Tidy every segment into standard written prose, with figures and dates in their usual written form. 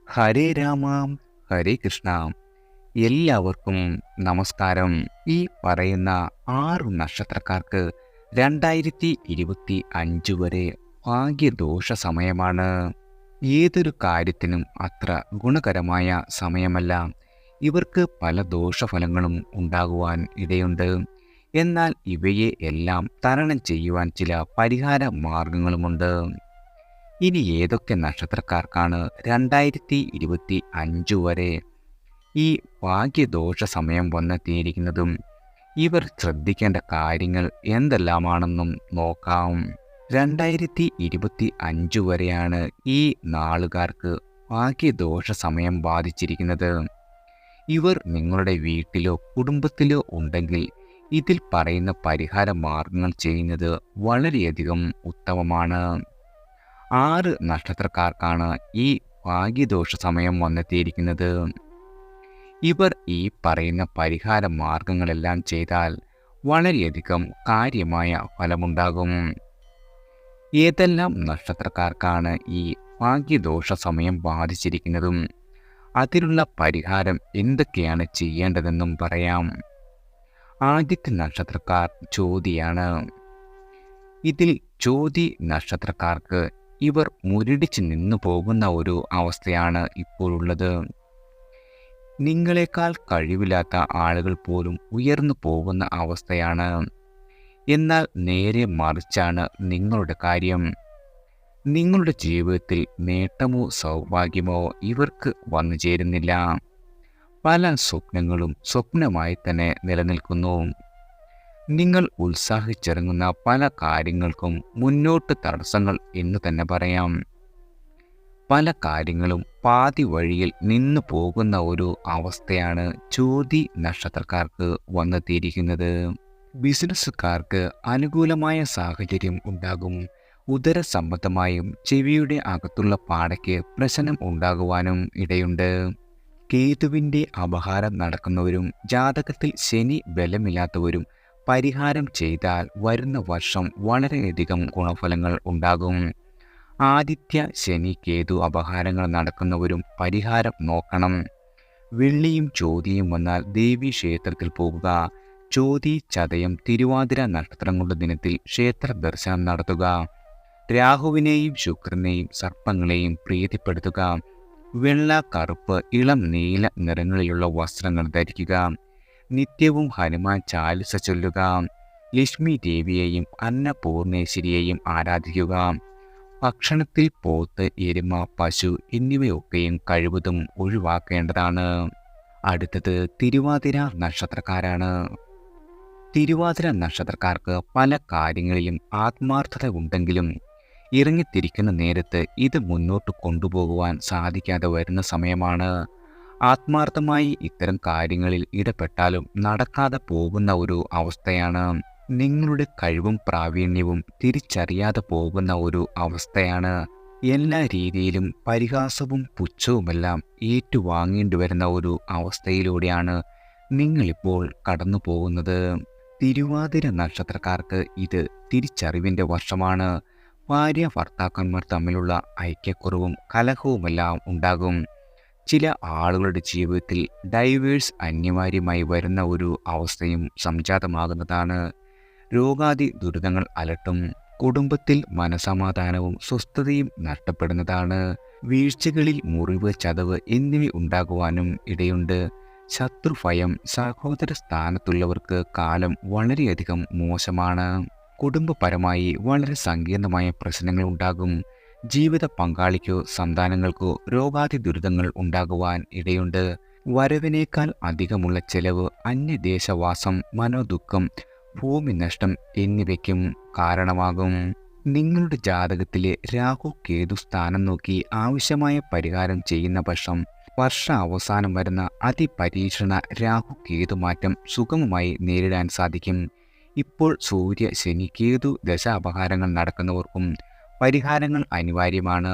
ഹരേ രാമ ഹരേ കൃഷ്ണ. എല്ലാവർക്കും നമസ്കാരം. ഈ പറയുന്ന 6 നക്ഷത്രക്കാർക്ക് 2025 വരെ ഭാഗ്യദോഷ സമയമാണ്. ഏതൊരു കാര്യത്തിനും അത്ര ഗുണകരമായ സമയമല്ല. ഇവർക്ക് പല ദോഷഫലങ്ങളും ഉണ്ടാകുവാൻ ഇടയുണ്ട്. എന്നാൽ ഇവയെ എല്ലാം തരണം ചെയ്യുവാൻ ചില പരിഹാര മാർഗങ്ങളുമുണ്ട്. ഇനി ഏതൊക്കെ നക്ഷത്രക്കാർക്കാണ് 2025 വരെ ഈ ഭാഗ്യദോഷ സമയം വന്നെത്തിയിരിക്കുന്നതും ഇവർ ശ്രദ്ധിക്കേണ്ട കാര്യങ്ങൾ എന്തെല്ലാമാണെന്നും നോക്കാം. 2025 വരെയാണ് ഈ നാളുകാർക്ക് ഭാഗ്യദോഷ സമയം ബാധിച്ചിരിക്കുന്നത്. ഇവർ നിങ്ങളുടെ വീട്ടിലോ കുടുംബത്തിലോ ഉണ്ടെങ്കിൽ ഇതിൽ പറയുന്ന പരിഹാര മാർഗങ്ങൾ ചെയ്യുന്നത് വളരെയധികം ഉത്തമമാണ്. 6 നക്ഷത്രക്കാർക്കാണ് ഈ ഭാഗ്യദോഷ സമയം വന്നെത്തിയിരിക്കുന്നത്. ഇവർ ഈ പറയുന്ന പരിഹാര മാർഗങ്ങളെല്ലാം ചെയ്താൽ വളരെയധികം കാര്യമായ ഫലമുണ്ടാകും. ഏതെല്ലാം നക്ഷത്രക്കാർക്കാണ് ഈ ഭാഗ്യദോഷ സമയം ബാധിച്ചിരിക്കുന്നതും അതിനുള്ള പരിഹാരം എന്തൊക്കെയാണ് ചെയ്യേണ്ടതെന്നും പറയാം. ആദ്യത്തെ നക്ഷത്രക്കാർ ചോതിയാണ്. ഇതിൽ ചോതി നക്ഷത്രക്കാർക്ക് ഇവർ മുരടിച്ച് നിന്നു പോകുന്ന ഒരു അവസ്ഥയാണ് ഇപ്പോഴുള്ളത്. നിങ്ങളെക്കാൾ കഴിവില്ലാത്ത ആളുകൾ പോലും ഉയർന്നു പോകുന്ന അവസ്ഥയാണ്. എന്നാൽ നേരെ മറിച്ചാണ് നിങ്ങളുടെ കാര്യം. നിങ്ങളുടെ ജീവിതത്തിൽ നേട്ടമോ സൗഭാഗ്യമോ ഇവർക്ക് വന്നു ചേരുന്നില്ല. പല സ്വപ്നങ്ങളും സ്വപ്നമായി തന്നെ നിലനിൽക്കുന്നു. നിങ്ങൾ ഉത്സാഹിച്ചിറങ്ങുന്ന പല കാര്യങ്ങൾക്കും മുന്നോട്ട് തടസ്സങ്ങൾ എന്ന് തന്നെ പറയാം. പല കാര്യങ്ങളും പാതി വഴിയിൽ നിന്നു പോകുന്ന ഒരു അവസ്ഥയാണ് ചോതി നക്ഷത്രക്കാർക്ക് വന്നെത്തിയിരിക്കുന്നത്. ബിസിനസ്സുകാർക്ക് അനുകൂലമായ സാഹചര്യം ഉണ്ടാകും. ഉദര സംബന്ധമായും ചെവിയുടെ അകത്തുള്ള പാടയ്ക്ക് പ്രശ്നം ഉണ്ടാകുവാനും ഇടയുണ്ട്. കേതുവിൻ്റെ അപഹാരം നടക്കുന്നവരും ജാതകത്തിൽ ശനി ബലമില്ലാത്തവരും പരിഹാരം ചെയ്താൽ വരുന്ന വർഷം വളരെയധികം ഗുണഫലങ്ങൾ ഉണ്ടാകും. ആദിത്യ ശനി കേതു അപഹാരങ്ങൾ നടക്കുന്നവരും പരിഹാരം നോക്കണം. വെള്ളിയും ചോതിയും വന്നാൽ ദേവീ ക്ഷേത്രത്തിൽ പോകുക. ചോതി ചതയം തിരുവാതിര നക്ഷത്രങ്ങളുടെ ദിനത്തിൽ ക്ഷേത്ര ദർശനം നടത്തുക. രാഹുവിനെയും ശുക്രനെയും സർപ്പങ്ങളെയും പ്രീതിപ്പെടുത്തുക. വെള്ള, കറുപ്പ്, ഇളം നീല നിറങ്ങളിലുള്ള വസ്ത്രങ്ങൾ ധരിക്കുക. നിത്യവും ഹനുമാൻ ചാലിസ ചൊല്ലുക. ലക്ഷ്മി ദേവിയെയും അന്നപൂർണേശ്വരിയെയും ആരാധിക്കുക. ഭക്ഷണത്തിൽ പോത്ത്, എരുമ, പശു എന്നിവയൊക്കെയും കഴിവതും ഒഴിവാക്കേണ്ടതാണ്. അടുത്തത് തിരുവാതിര നക്ഷത്രക്കാരാണ്. തിരുവാതിര നക്ഷത്രക്കാർക്ക് പല കാര്യങ്ങളിലും ആത്മാർത്ഥത ഉണ്ടെങ്കിലും ഇറങ്ങിത്തിരിക്കുന്ന നേരത്ത് ഇത് മുന്നോട്ട് കൊണ്ടുപോകുവാൻ സാധിക്കാതെ വരുന്ന സമയമാണ്. ആത്മാർത്ഥമായി ഇത്തരം കാര്യങ്ങളിൽ ഇടപെട്ടാലും നടക്കാതെ പോകുന്ന ഒരു അവസ്ഥയാണ്. നിങ്ങളുടെ കഴിവും പ്രാവീണ്യവും തിരിച്ചറിയാതെ പോകുന്ന ഒരു അവസ്ഥയാണ്. എല്ലാ രീതിയിലും പരിഹാസവും പുച്ഛവുമെല്ലാം ഏറ്റുവാങ്ങേണ്ടി വരുന്ന ഒരു അവസ്ഥയിലൂടെയാണ് നിങ്ങളിപ്പോൾ കടന്നു പോകുന്നത്. തിരുവാതിര നക്ഷത്രക്കാർക്ക് ഇത് തിരിച്ചറിവിൻ്റെ വർഷമാണ്. ഭാര്യ ഭർത്താക്കന്മാർ തമ്മിലുള്ള ഐക്യക്കുറവും കലഹവുമെല്ലാം ഉണ്ടാകും. ചില ആളുകളുടെ ജീവിതത്തിൽ ഡൈവേഴ്സ് അനിവാര്യമായി വരുന്ന ഒരു അവസ്ഥയും സംജാതമാകുന്നതാണ്. രോഗാദി ദുരിതങ്ങൾ അലട്ടും. കുടുംബത്തിൽ മനസമാധാനവും സ്വസ്ഥതയും നഷ്ടപ്പെടുന്നതാണ്. വീഴ്ചകളിൽ മുറിവ്, ചതവ് എന്നിവ ഉണ്ടാകുവാനും ഇടയുണ്ട്. ശത്രുഭയം. സഹോദര സ്ഥാനത്തുള്ളവർക്ക് കാലം വളരെയധികം മോശമാണ്. കുടുംബപരമായി വളരെ സങ്കീർണമായ പ്രശ്നങ്ങൾ ഉണ്ടാകും. ജീവിത പങ്കാളിക്കോ സന്താനങ്ങൾക്കോ രോഗാദി ദുരിതങ്ങൾ ഉണ്ടാകുവാൻ ഇടയുണ്ട്. വരവിനേക്കാൾ അധികമുള്ള ചെലവ്, അന്യദേശവാസം, മനോദുഃഖം, ഭൂമി നഷ്ടം എന്നിവയ്ക്കും കാരണമാകും. നിങ്ങളുടെ ജാതകത്തിലെ രാഹു കേതു സ്ഥാനം നോക്കി ആവശ്യമായ പരിഹാരം ചെയ്യുന്ന പക്ഷം വർഷ അവസാനം വരുന്ന അതിപരീക്ഷണ രാഹു കേതു മാറ്റം സുഗമമായി നേരിടാൻ സാധിക്കും. ഇപ്പോൾ സൂര്യ ശനി കേതു ദശാപഹാരങ്ങൾ നടക്കുന്നവർക്കും പരിഹാരങ്ങൾ അനിവാര്യമാണ്.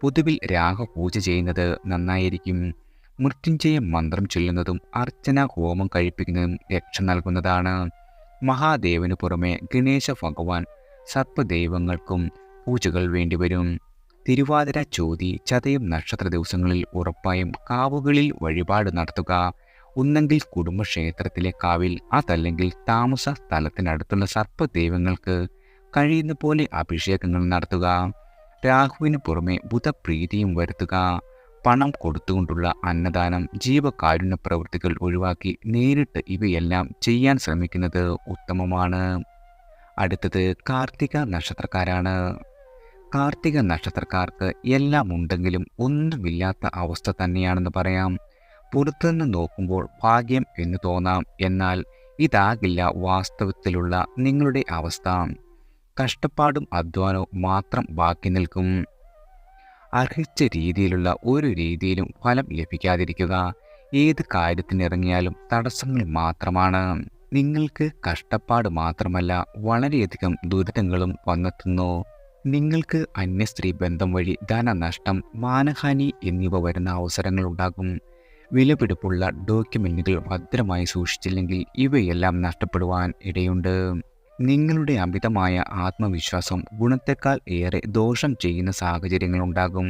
പൊതുവിൽ രാഹു പൂജ ചെയ്യുന്നത് നന്നായിരിക്കും. മൃത്യുഞ്ജയ മന്ത്രം ചൊല്ലുന്നതും അർച്ചന ഹോമം കഴിപ്പിക്കുന്നതും രക്ഷ നൽകുന്നതാണ്. മഹാദേവന് പുറമെ ഗണേശ ഭഗവാൻ, സർപ്പദൈവങ്ങൾക്കും പൂജകൾ വേണ്ടിവരും. തിരുവാതിര, ചോതി, ചതയം നക്ഷത്ര ദിവസങ്ങളിൽ ഉറപ്പായും കാവുകളിൽ വഴിപാട് നടത്തുക. ഒന്നെങ്കിൽ കുടുംബക്ഷേത്രത്തിലെ കാവിൽ, അതല്ലെങ്കിൽ താമസ സ്ഥലത്തിനടുത്തുള്ള സർപ്പദൈവങ്ങൾക്ക് കഴിയുന്ന പോലെ അഭിഷേകങ്ങൾ നടത്തുക. രാഹുവിന് പുറമെ ബുധപ്രീതിയും വരുത്തുക. പണം കൊടുത്തുകൊണ്ടുള്ള അന്നദാനം, ജീവകാരുണ്യ പ്രവൃത്തികൾ ഒഴിവാക്കി നേരിട്ട് ഇവയെല്ലാം ചെയ്യാൻ ശ്രമിക്കുന്നത് ഉത്തമമാണ്. അടുത്തത് കാർത്തിക നക്ഷത്രക്കാരാണ്. കാർത്തിക നക്ഷത്രക്കാർക്ക് എല്ലാം ഉണ്ടെങ്കിലും ഒന്നുമില്ലാത്ത അവസ്ഥ തന്നെയാണെന്ന് പറയാം. പുറത്തുനിന്ന് നോക്കുമ്പോൾ ഭാഗ്യം എന്ന് തോന്നാം, എന്നാൽ ഇതാകില്ല വാസ്തവത്തിലുള്ള നിങ്ങളുടെ അവസ്ഥ. കഷ്ടപ്പാടും അധ്വാനവും മാത്രം ബാക്കി നിൽക്കും. അർഹിച്ച രീതിയിലുള്ള ഒരു രീതിയിലും ഫലം ലഭിക്കാതിരിക്കുക. ഏത് കാര്യത്തിനിറങ്ങിയാലും തടസ്സങ്ങൾ മാത്രമാണ്. നിങ്ങൾക്ക് കഷ്ടപ്പാട് മാത്രമല്ല, വളരെയധികം ദുരിതങ്ങളും വന്നെത്തുന്നു. നിങ്ങൾക്ക് അന്യസ്ത്രീ ബന്ധം വഴി ധനനഷ്ടം, മാനഹാനി എന്നിവ വരുന്ന അവസരങ്ങളുണ്ടാകും. വിലപിടിപ്പുള്ള ഡോക്യുമെന്റുകൾ ഭദ്രമായി സൂക്ഷിച്ചില്ലെങ്കിൽ ഇവയെല്ലാം നഷ്ടപ്പെടുവാൻ ഇടയുണ്ട്. നിങ്ങളുടെ അമിതമായ ആത്മവിശ്വാസം ഗുണത്തെക്കാൾ ഏറെ ദോഷം ചെയ്യുന്ന സാഹചര്യങ്ങളുണ്ടാകും.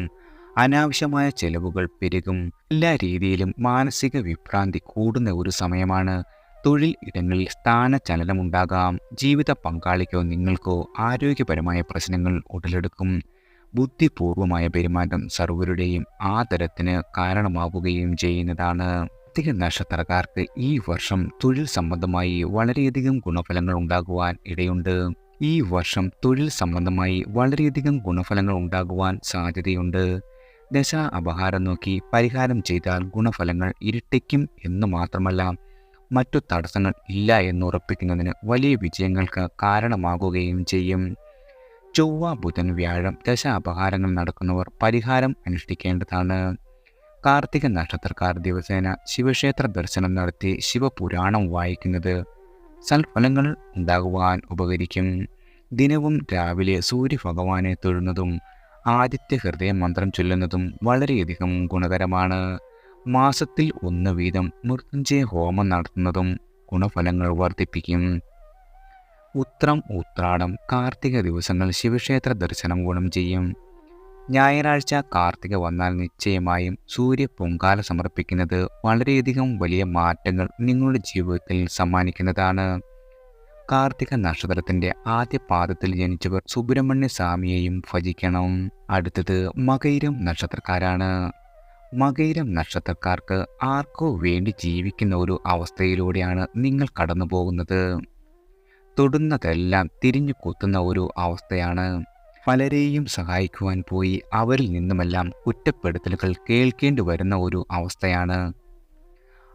അനാവശ്യമായ ചെലവുകൾ പെരുകും. എല്ലാ രീതിയിലും മാനസിക വിഭ്രാന്തി കൂടുന്ന ഒരു സമയമാണ്. തൊഴിൽ ഇടങ്ങളിൽ സ്ഥാനചലനമുണ്ടാകാം. ജീവിത പങ്കാളിക്കോ നിങ്ങൾക്കോ ആരോഗ്യപരമായ പ്രശ്നങ്ങൾ ഉടലെടുക്കും. ബുദ്ധിപൂർവമായ പെരുമാറ്റം സർവരുടെയും ആദരത്തിന് കാരണമാവുകയും ചെയ്യുന്നതാണ്. കാർത്തിക നക്ഷത്രക്കാർക്ക് ഈ വർഷം തൊഴിൽ സംബന്ധമായി വളരെയധികം ഗുണഫലങ്ങൾ ഉണ്ടാകുവാൻ ഇടയുണ്ട്. ഈ വർഷം തൊഴിൽ സംബന്ധമായി വളരെയധികം ഗുണഫലങ്ങൾ ഉണ്ടാകുവാൻ സാധ്യതയുണ്ട്. ദശ അപഹാരം നോക്കി പരിഹാരം ചെയ്താൽ ഗുണഫലങ്ങൾ ഇരട്ടിക്കും എന്ന് മാത്രമല്ല, മറ്റു തടസ്സങ്ങൾ ഇല്ല എന്നുറപ്പിക്കുന്നതിന് വലിയ വിജയങ്ങൾക്ക് കാരണമാകുകയും ചെയ്യും. ചൊവ്വ, ബുധൻ, വ്യാഴം ദശ അപഹാരങ്ങൾ നടക്കുന്നവർ പരിഹാരം അനുഷ്ഠിക്കേണ്ടതാണ്. കാർത്തിക നക്ഷത്രക്കാർ ദിവസേന ശിവക്ഷേത്ര ദർശനം നടത്തി ശിവപുരാണം വായിക്കുന്നത് സൽഫലങ്ങൾ ഉണ്ടാകുവാൻ ഉപകരിക്കും. ദിനവും രാവിലെ സൂര്യഭഗവാനെ തൊഴുന്നതും ആദിത്യ ഹൃദയ മന്ത്രം ചൊല്ലുന്നതും വളരെയധികം ഗുണകരമാണ്. മാസത്തിൽ 1 വീതം മൃത്യുഞ്ജയ ഹോമം നടത്തുന്നതും ഗുണഫലങ്ങൾ വർദ്ധിപ്പിക്കും. ഉത്രം, ഉത്രാടം, കാർത്തിക ദിവസങ്ങൾ ശിവക്ഷേത്ര ദർശനം ഗുണം ചെയ്യും. ഞായറാഴ്ച കാർത്തിക വന്നാൽ നിശ്ചയമായും സൂര്യ പൊങ്കാല സമർപ്പിക്കുന്നത് വളരെയധികം വലിയ മാറ്റങ്ങൾ നിങ്ങളുടെ ജീവിതത്തിൽ സമ്മാനിക്കുന്നതാണ്. കാർത്തിക നക്ഷത്രത്തിന്റെ ആദ്യ പാദത്തിൽ ജനിച്ചവർ സുബ്രഹ്മണ്യ സ്വാമിയെയും ഭജിക്കണം. അടുത്തത് മകയിരം നക്ഷത്രക്കാരാണ്. മകയിരം നക്ഷത്രക്കാർക്ക് ആർക്കോ വേണ്ടി ജീവിക്കുന്ന ഒരു അവസ്ഥയിലൂടെയാണ് നിങ്ങൾ കടന്നു പോകുന്നത്. തൊടുന്നതെല്ലാം തിരിഞ്ഞു കുത്തുന്ന ഒരു അവസ്ഥയാണ്. പലരെയും സഹായിക്കുവാൻ പോയി അവരിൽ നിന്നുമെല്ലാം കുറ്റപ്പെടുത്തലുകൾ കേൾക്കേണ്ടി വരുന്ന ഒരു അവസ്ഥയാണ്.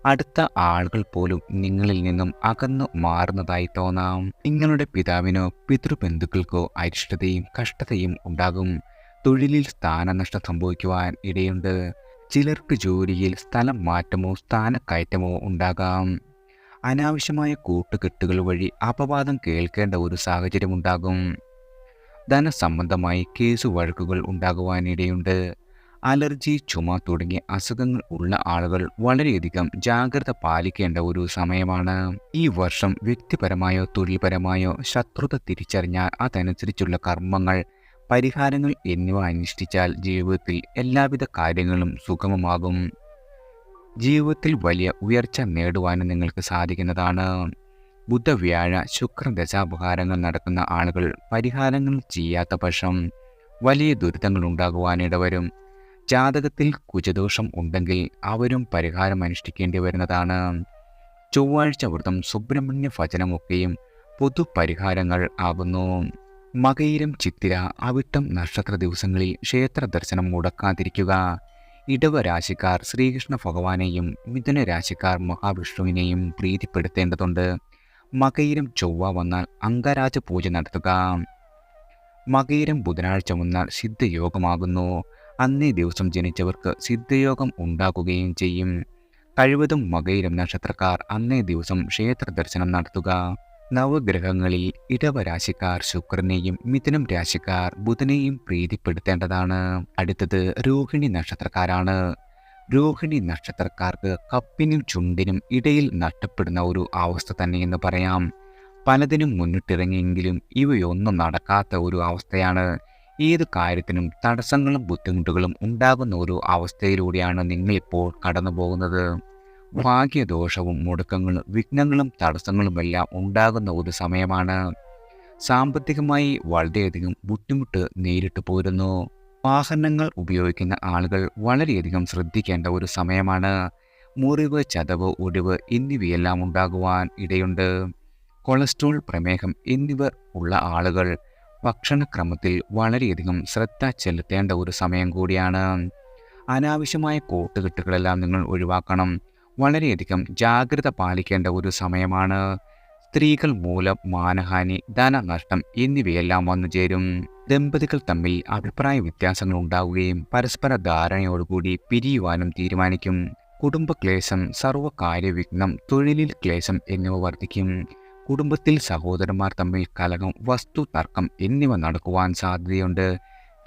അടുത്ത ആളുകൾ പോലും നിങ്ങളിൽ നിന്നും അകന്നു മാറുന്നതായി തോന്നാം. നിങ്ങളുടെ പിതാവിനോ പിതൃബന്ധുക്കൾക്കോ അരിഷ്ടതയും കഷ്ടതയും ഉണ്ടാകും. തൊഴിലിൽ സ്ഥാനനഷ്ടം സംഭവിക്കുവാൻ ഇടയുണ്ട്. ചിലർക്ക് ജോലിയിൽ സ്ഥലം മാറ്റമോ സ്ഥാനക്കയറ്റമോ ഉണ്ടാകാം. അനാവശ്യമായ കൂട്ടുകെട്ടുകൾ വഴി അപവാദം കേൾക്കേണ്ട ഒരു സാഹചര്യമുണ്ടാകും. ധനസംബന്ധമായി കേസ് വഴക്കുകൾ ഉണ്ടാകുവാനിടയുണ്ട്. അലർജി, ചുമ തുടങ്ങിയ അസുഖങ്ങൾ ഉള്ള ആളുകൾ വളരെയധികം ജാഗ്രത പാലിക്കേണ്ട ഒരു സമയമാണ്. ഈ വർഷം വ്യക്തിപരമായോ തൊഴിൽപരമായോ ശത്രുത തിരിച്ചറിഞ്ഞാൽ അതനുസരിച്ചുള്ള കർമ്മങ്ങൾ, പരിഹാരങ്ങൾ എന്നിവ അനുഷ്ഠിച്ചാൽ ജീവിതത്തിൽ എല്ലാവിധ കാര്യങ്ങളും സുഗമമാകും. ജീവിതത്തിൽ വലിയ ഉയർച്ച നേടുവാനും നിങ്ങൾക്ക് സാധിക്കുന്നതാണ്. ബുധ, വ്യാഴ, ശുക്ര ദശാപഹാരങ്ങൾ നടക്കുന്ന ആളുകൾ പരിഹാരങ്ങൾ ചെയ്യാത്ത പക്ഷം വലിയ ദുരിതങ്ങൾ ഉണ്ടാകുവാനിടവരും. ജാതകത്തിൽ കുജദോഷം ഉണ്ടെങ്കിൽ അവരും പരിഹാരം അനുഷ്ഠിക്കേണ്ടി വരുന്നതാണ്. ചൊവ്വാഴ്ച വ്രതം, സുബ്രഹ്മണ്യ ഭജനമൊക്കെയും പൊതുപരിഹാരങ്ങൾ ആകുന്നു. മകയിരം, ചിത്തിര, അവിട്ടം നക്ഷത്ര ദിവസങ്ങളിൽ ക്ഷേത്ര ദർശനം മുടക്കാതിരിക്കുക. ഇടവ രാശിക്കാർ ശ്രീകൃഷ്ണ ഭഗവാനെയും മിഥുന രാശിക്കാർ മഹാവിഷ്ണുവിനെയും പ്രീതിപ്പെടുത്തേണ്ടതുണ്ട്. മകയിരം ചൊവ്വ വന്നാൽ അംഗരാജ പൂജ നടത്തുക. മകയിരം ബുധനാഴ്ച വന്നാൽ സിദ്ധയോഗമാകുന്നു. അന്നേ ദിവസം ജനിച്ചവർക്ക് സിദ്ധയോഗം ഉണ്ടാക്കുകയും ചെയ്യും. കഴിവതും മകയിരം നക്ഷത്രക്കാർ അന്നേ ദിവസം ക്ഷേത്ര ദർശനം നടത്തുക. നവഗ്രഹങ്ങളിൽ ഇടവ രാശിക്കാർ ശുക്രനെയും മിഥുനം രാശിക്കാർ ബുധനെയും പ്രീതിപ്പെടുത്തേണ്ടതാണ്. അടുത്തത് രോഹിണി നക്ഷത്രക്കാരാണ്. രോഹിണി നക്ഷത്രക്കാർക്ക് കപ്പിനും ചുണ്ടിനും ഇടയിൽ നഷ്ടപ്പെടുന്ന ഒരു അവസ്ഥ തന്നെയെന്ന് പറയാം. പലതിനും മുന്നിട്ടിറങ്ങിയെങ്കിലും ഇവയൊന്നും നടക്കാത്ത ഒരു അവസ്ഥയാണ്. ഏത് കാര്യത്തിനും തടസ്സങ്ങളും ബുദ്ധിമുട്ടുകളും ഉണ്ടാകുന്ന ഒരു അവസ്ഥയിലൂടെയാണ് നിങ്ങളിപ്പോൾ കടന്നു പോകുന്നത്. ഭാഗ്യദോഷവും മുടക്കങ്ങളും വിഘ്നങ്ങളും തടസ്സങ്ങളുമെല്ലാം ഉണ്ടാകുന്ന ഒരു സമയമാണ്. സാമ്പത്തികമായി വളരെയധികം ബുദ്ധിമുട്ട് നേരിട്ട് പോരുന്നു. വാഹനങ്ങൾ ഉപയോഗിക്കുന്ന ആളുകൾ വളരെയധികം ശ്രദ്ധിക്കേണ്ട ഒരു സമയമാണ്. മുറിവ്, ചതവ്, ഒടിവ് എന്നിവയെല്ലാം ഉണ്ടാകുവാൻ ഇടയുണ്ട്. കൊളസ്ട്രോൾ, പ്രമേഹം എന്നിവ ഉള്ള ആളുകൾ ഭക്ഷണക്രമത്തിൽ വളരെയധികം ശ്രദ്ധ ചെലുത്തേണ്ട ഒരു സമയം കൂടിയാണ്. അനാവശ്യമായ കൂട്ടുകെട്ടുകളെല്ലാം നിങ്ങൾ ഒഴിവാക്കണം. വളരെയധികം ജാഗ്രത പാലിക്കേണ്ട ഒരു സമയമാണ്. സ്ത്രീകൾ മൂലം മാനഹാനി, ധനനഷ്ടം എന്നിവയെല്ലാം വന്നു ചേരും. ദമ്പതികൾ തമ്മിൽ അഭിപ്രായ വ്യത്യാസങ്ങൾ ഉണ്ടാവുകയും പരസ്പര ധാരണയോടുകൂടി പിരിയുവാനും തീരുമാനിക്കും. കുടുംബക്ലേശം, സർവ്വകാര്യവിഘ്നം, തൊഴിലിൽ ക്ലേശം എന്നിവ വർദ്ധിക്കും. കുടുംബത്തിൽ സഹോദരന്മാർ തമ്മിൽ കലഹം, വസ്തു തർക്കം എന്നിവ നടക്കുവാൻ സാധ്യതയുണ്ട്.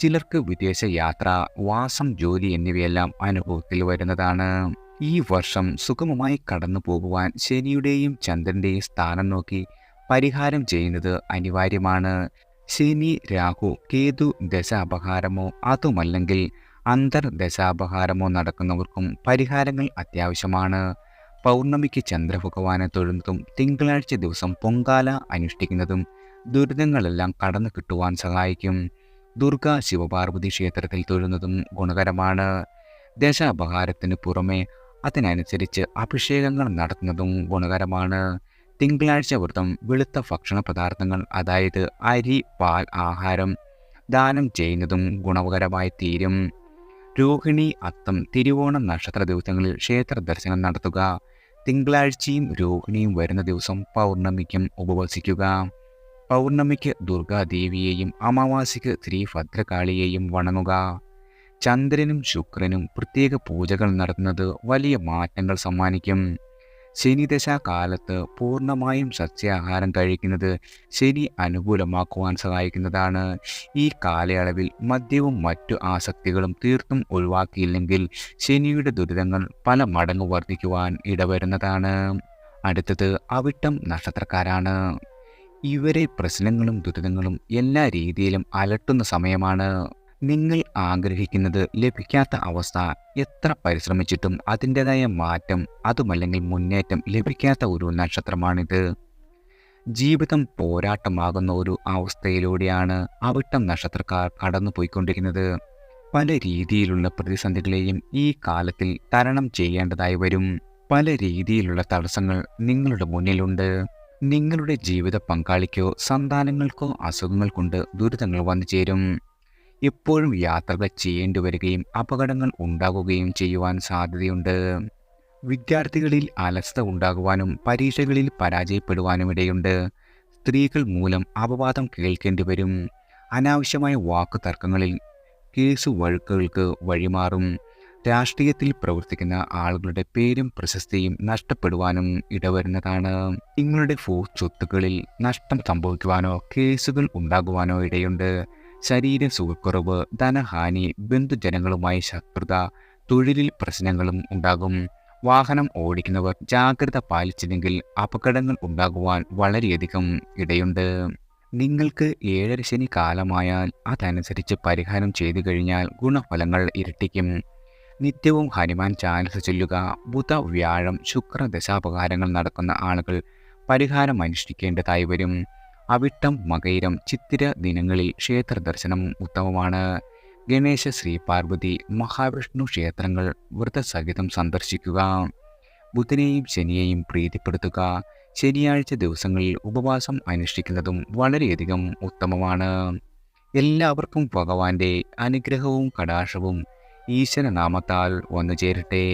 ചിലർക്ക് വിദേശ യാത്ര, വാസം, ജോലി എന്നിവയെല്ലാം അനുഭവത്തിൽ വരുന്നതാണ്. ഈ വർഷം സുഗമമായി കടന്നു പോകുവാൻ ശനിയുടെയും ചന്ദ്രൻ്റെയും സ്ഥാനം നോക്കി പരിഹാരം ചെയ്യുന്നത് അനിവാര്യമാണ്. ശനി, രാഹു, കേതു ദശാപഹാരമോ അതുമല്ലെങ്കിൽ അന്തർദശാപഹാരമോ നടക്കുന്നവർക്കും പരിഹാരങ്ങൾ അത്യാവശ്യമാണ്. പൗർണമിക്ക് ചന്ദ്രഭഗവാനെ തൊഴുന്നതും തിങ്കളാഴ്ച ദിവസം പൊങ്കാല അനുഷ്ഠിക്കുന്നതും ദുരിതങ്ങളെല്ലാം കടന്നു കിട്ടുവാൻ സഹായിക്കും. ദുർഗ, ശിവപാർവതി ക്ഷേത്രത്തിൽ തൊഴുന്നതും ഗുണകരമാണ്. ദശാപഹാരത്തിന് പുറമെ അതിനനുസരിച്ച് അഭിഷേകങ്ങൾ നടത്തുന്നതും ഗുണകരമാണ്. തിങ്കളാഴ്ച വ്രതം വെളുത്ത ഭക്ഷണ പദാർത്ഥങ്ങൾ, അതായത് അരി, പാൽ, ആഹാരം ദാനം ചെയ്യുന്നതും ഗുണകരമായി തീരും. രോഹിണി, അത്തം, തിരുവോണം നക്ഷത്ര ദിവസങ്ങളിൽ ക്ഷേത്ര ദർശനം നടത്തുക. തിങ്കളാഴ്ചയും രോഹിണിയും വരുന്ന ദിവസം പൗർണമിക്കും ഉപവസിക്കുക. പൗർണമിക്ക് ദുർഗാദേവിയെയും അമാവാസിക്ക് ശ്രീ ഭദ്രകാളിയെയും വണങ്ങുക. ചന്ദ്രനും ശുക്രനും പ്രത്യേക പൂജകൾ നടത്തുന്നത് വലിയ മാറ്റങ്ങൾ സമ്മാനിക്കും. ശനിദശാകാലത്ത് പൂർണ്ണമായും സസ്യാഹാരം കഴിക്കുന്നത് ശനി അനുകൂലമാക്കുവാൻ സഹായിക്കുന്നതാണ്. ഈ കാലയളവിൽ മദ്യവും മറ്റു ആസക്തികളും തീർത്തും ഒഴിവാക്കിയില്ലെങ്കിൽ ശനിയുടെ ദുരിതങ്ങൾ പല മടങ്ങ് വർദ്ധിക്കുവാൻ ഇടവരുന്നതാണ്. അടുത്തത് അവിട്ടം നക്ഷത്രക്കാരാണ്. ഇവരെ പ്രശ്നങ്ങളും ദുരിതങ്ങളും എല്ലാ രീതിയിലും അലട്ടുന്ന സമയമാണ്. നിങ്ങൾ ആഗ്രഹിക്കുന്നത് ലഭിക്കാത്ത അവസ്ഥ, എത്ര പരിശ്രമിച്ചിട്ടും അതിൻ്റെതായ മാറ്റം അതുമല്ലെങ്കിൽ മുന്നേറ്റം ലഭിക്കാത്ത ഒരു നക്ഷത്രമാണിത്. ജീവിതം പോരാട്ടമാകുന്ന ഒരു അവസ്ഥയിലൂടെയാണ് അവിട്ടം നക്ഷത്രക്കാർ കടന്നു പോയിക്കൊണ്ടിരിക്കുന്നത്. പല രീതിയിലുള്ള പ്രതിസന്ധികളെയും ഈ കാലത്തിൽ തരണം ചെയ്യേണ്ടതായി വരും. പല രീതിയിലുള്ള തടസ്സങ്ങൾ നിങ്ങളുടെ മുന്നിലുണ്ട്. നിങ്ങളുടെ ജീവിത പങ്കാളിക്കോ സന്താനങ്ങൾക്കോ അസുഖങ്ങൾ കൊണ്ട് ദുരിതങ്ങൾ വന്നു ചേരും. എപ്പോഴും യാത്രകൾ ചെയ്യേണ്ടി വരികയും അപകടങ്ങൾ ഉണ്ടാകുകയും ചെയ്യുവാൻ സാധ്യതയുണ്ട്. വിദ്യാർത്ഥികളിൽ അലസത ഉണ്ടാകുവാനും പരീക്ഷകളിൽ പരാജയപ്പെടുവാനും ഇടയുണ്ട്. സ്ത്രീകൾ മൂലം അപവാദം കേൾക്കേണ്ടി വരും. അനാവശ്യമായ വാക്കു തർക്കങ്ങളിൽ കേസു വഴക്കുകൾക്ക് വഴിമാറും. രാഷ്ട്രീയത്തിൽ പ്രവർത്തിക്കുന്ന ആളുകളുടെ പേരും പ്രശസ്തിയും നഷ്ടപ്പെടുവാനും ഇടവരുന്നതാണ്. നിങ്ങളുടെ സ്വത്തുക്കളിൽ നഷ്ടം സംഭവിക്കുവാനോ കേസുകൾ ഉണ്ടാകുവാനോ ഇടയുണ്ട്. ശരീര സുഖക്കുറവ്, ധനഹാനി, ബന്ധുജനങ്ങളുമായി ശത്രുത, തൊഴിലിൽ പ്രശ്നങ്ങളും ഉണ്ടാകും. വാഹനം ഓടിക്കുന്നവർ ജാഗ്രത പാലിച്ചില്ലെങ്കിൽ അപകടങ്ങൾ ഉണ്ടാകുവാൻ വളരെയധികം ഇടയുണ്ട്. നിങ്ങൾക്ക് 7 ശനി കാലമായാൽ അതനുസരിച്ച് പരിഹാരം ചെയ്തു കഴിഞ്ഞാൽ ഗുണഫലങ്ങൾ ഇരട്ടിക്കും. നിത്യവും ഹനുമാൻ ചാലിസ ചൊല്ലുക. ബുധ, വ്യാഴം, ശുക്ര ദശാപഹാരങ്ങൾ നടക്കുന്ന ആളുകൾ പരിഹാരം അനുഷ്ഠിക്കേണ്ടതായി വരും. അവിട്ടം, മകയിരം, ചിത്തിര ദിനങ്ങളിൽ ക്ഷേത്ര ദർശനം ഉത്തമമാണ്. ഗണേശ, ശ്രീ പാർവതി, മഹാവിഷ്ണു ക്ഷേത്രങ്ങൾ വ്രതസഹിതം സന്ദർശിക്കുക. ബുധനെയും ശനിയെയും പ്രീതിപ്പെടുത്തുക. ശനിയാഴ്ച ദിവസങ്ങളിൽ ഉപവാസം അനുഷ്ഠിക്കുന്നതും വളരെയധികം ഉത്തമമാണ്. എല്ലാവർക്കും ഭഗവാന്റെ അനുഗ്രഹവും കടാക്ഷവും ഈശ്വരനാമത്താൽ വന്നു ചേരട്ടെ.